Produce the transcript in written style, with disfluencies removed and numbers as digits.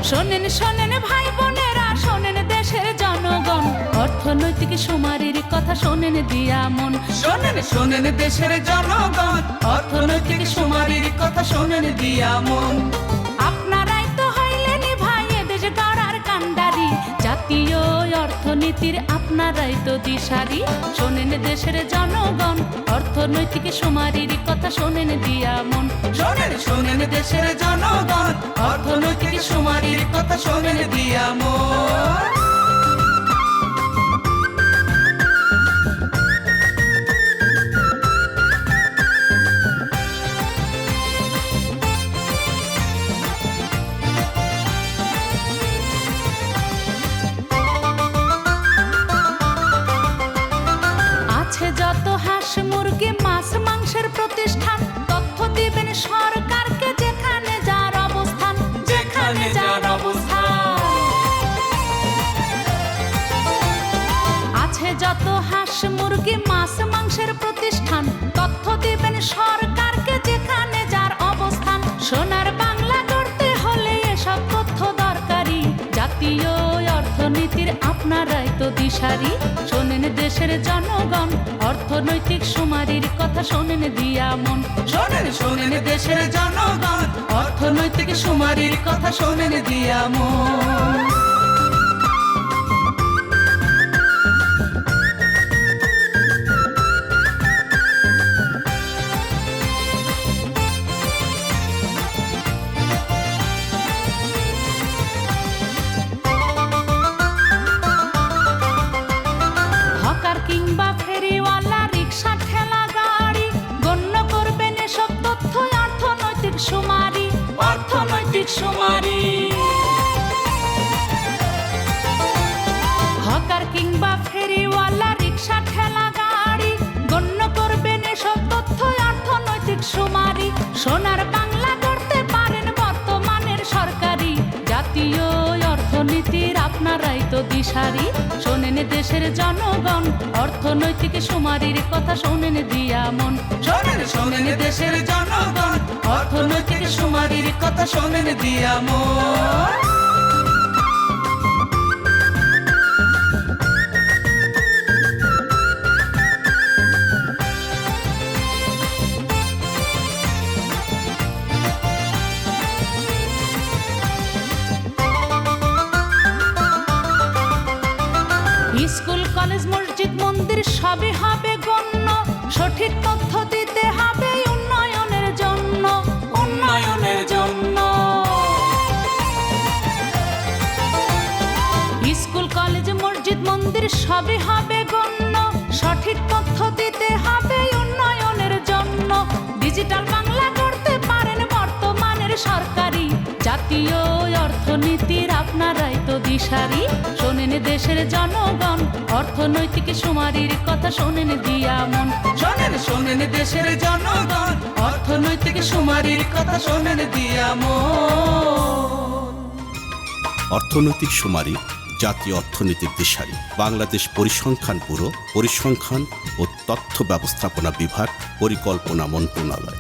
শোনেন শোনেন ভাই বোনেরা, শোনেন দেশের জনগণ, অর্থনৈতিক সুমারির কথা শোনেন দিয়া মন। শোনেন শোনেন দেশের জনগণ, অর্থনৈতিক সুমারির কথা শোনেন দিয়া মন। আপনারাই তো হইলেন ভাই এদেশ গড়ার কান্ডারি, জাতীয় অর্থনীতির আপনারাই তো দিশারি। শোনেন দেশের জনগণ, অর্থনৈতিক সুমারির কথা শোনেন দিয়া মন। শোনেন শোনেন দেশের জনগণ, অর্থনৈতিক সুমারির কথা শোনেন দিয়া মন। আছে যত হাঁস মুরগি মাছ মাংসের প্রতিষ্ঠান, তথ্য দিবেন সরকারকে যেখানে যার অবস্থান, যেখানে যার অবস্থান। আছে যত হাঁস মুরগি মাছ মাংসের প্রতিষ্ঠান, তথ্য দিবেন সরকারকে যেখানে যার অবস্থান। সোনার বাংলা গড়তে হলে এসব তথ্য দরকারি, জাতীয় অর্থনীতির আপনারাই তো দিশারি। শোনেন দেশের জনগণ, অর্থনৈতিক সুমারির কথা শোনেন দিয়া মন। শোনেন শোনেন দেশের জনগণ, অর্থনৈতিক সুমারির কথা শোনেন দিয়া মন। হকার কিংবা ফেরিওয়ালা রিক্সা ঠেলা গাড়ি, গণ্য করবেন এসব তথ্য অর্থনৈতিক সুমারি, অর্থনৈতিক সুমারি। হকার কিংবা ফেরিওয়ালা রিক্সা ঠেলা গাড়ি, গণ্য করবেন এসব তথ্য অর্থনৈতিক সুমারি। সোনার বাংলা করতে পারেন বর্তমানের সরকারি, জাতীয় অর্থনীতির আপনারাই তো দিশারি। শোনেন দেশের জনগণ, অর্থনৈতিক সুমারির কথা শোনেন দিয়া মন। শোনেন শোনেন দেশের জনগণ, অর্থনৈতিক সুমারির কথা শোনেন দিয়া মন। স্কুল কলেজ মসজিদ মন্দির সবই হবে গণ্য, সঠিক তথ্য দিতে হবে উন্নয়নের জন্য, উন্নয়নের জন্য। স্কুল কলেজ মসজিদ মন্দির সবই হবে গণ্য, সঠিক তথ্য দিতে হবে উন্নয়নের জন্য। ডিজিটাল বাংলা করতে পারেন বর্তমানের সরকারি, জাতীয় অর্থনীতির আপনারাই তো দিশারি। শোনেন দেশের জনগণ, অর্থনৈতিক সুমারির কথা শোনেন দিয়া মন। শোনেন শোনেন দেশের জনগণ, অর্থনৈতিক সুমারির কথা শোনেন দিয়া মন। অর্থনৈতিক সুমারি, জাতীয় অর্থনীতির দিশারি, বাংলাদেশ পরিসংখ্যান ব্যুরো, পরিসংখ্যান ও তথ্য ব্যবস্থাপনা বিভাগ, পরিকল্পনা মন্ত্রণালয়।